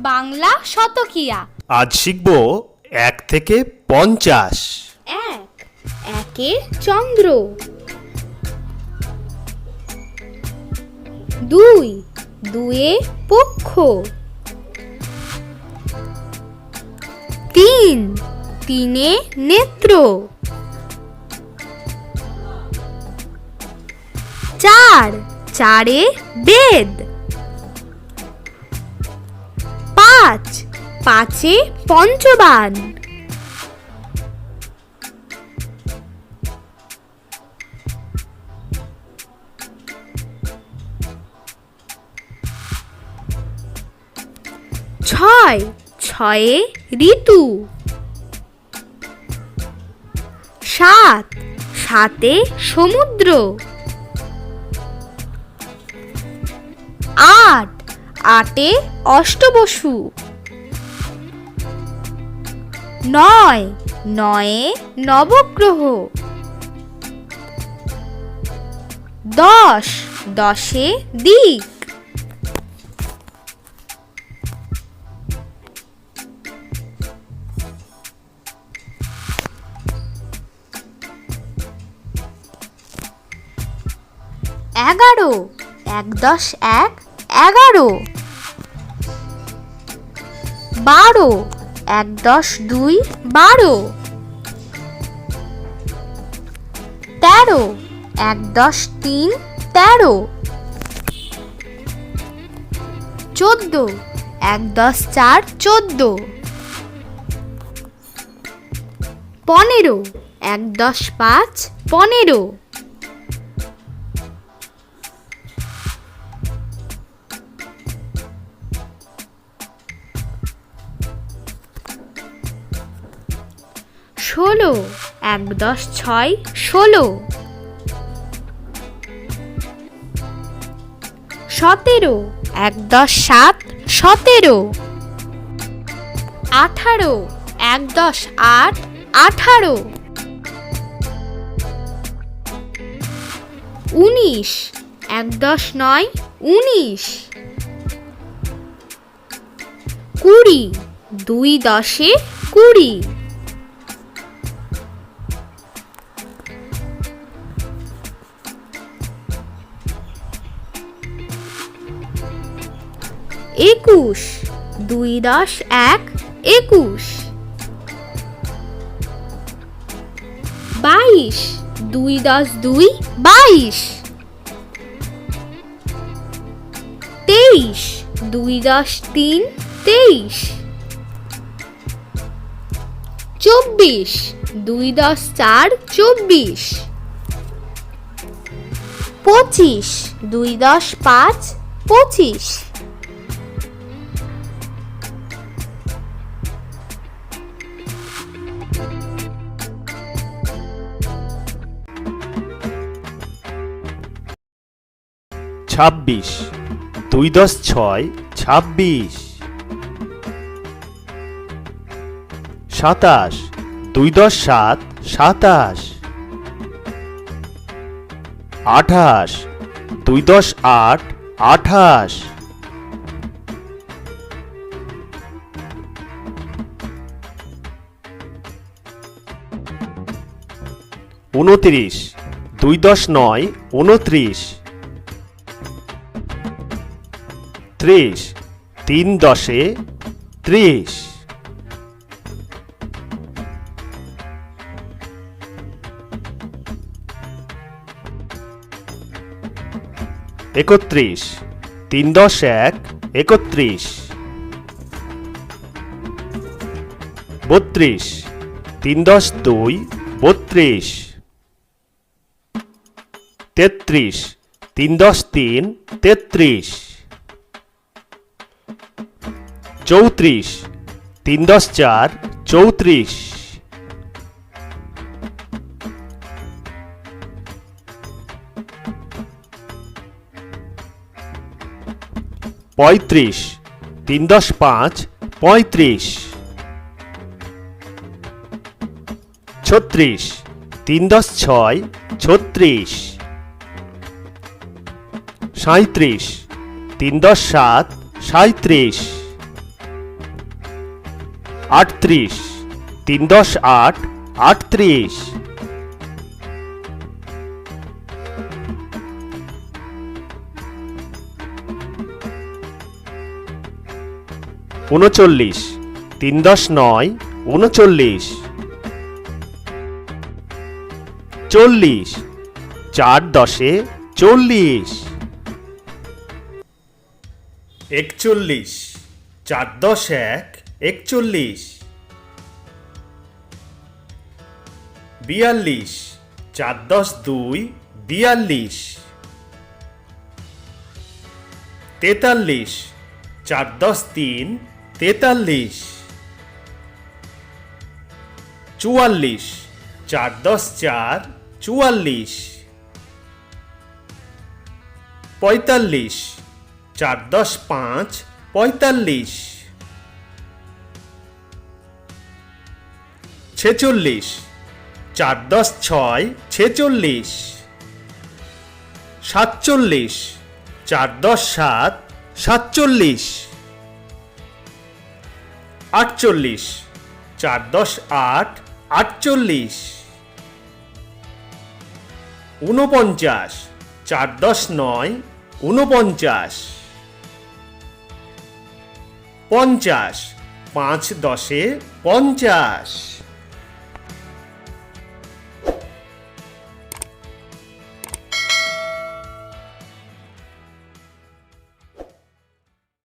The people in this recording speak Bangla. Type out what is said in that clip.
বাংলা শতকিয়া। আজ শিখব 1 থেকে 50। 1 একে চন্দ্র। 2 দুয়ে পক্ষ। 3 তিনে নেত্র। 4 চারে বেদ। 5 পাঁচে পঞ্চবান। 6 ছয়ে ঋতু। 7 সাতে সমুদ্র। 8 আটে অষ্টবসু। 9 নয়ে নবগ্রহ। 10 দশে দিক। 11 1 10 1 11। 12 1 10 2 12। 13 1 10 3 13। 14 1 10 4 14। 15 1 10 5 15। 16 1 10 6 16। 17 1 10 7 17। 18 1 10 8 18। 19 1 10 9 19। 20 2 10 20। 21 2 10 1 21। 22 2 10 2 22। 23 2 10 3 23। 24 2 10 4 24। 25 2 10 5 25। 26 2 10 6 26। 27 2 10 7 27। 28 2 10 8 28। 29 2 10 9 29। 30 3 10 30। 31 3 10 1 31। 32 3 10 2 32। 33 3 10 3 33। 34 3 10 4 34। 35 3 10 5 35। 36 3 10 6 36। 37 3 10 7 37। 38 3 10 8 38 39 3 10 9 39 40 4 10 40 41 4 10 1 41 42 4 10 2 42 43 4 10 3 43 44 4 10 4 44 45 4 10 5 45 46 4 10 6 46 47 4 10 7 47 48 4 10 8 48 49 4 10 9 49 50 5 10 50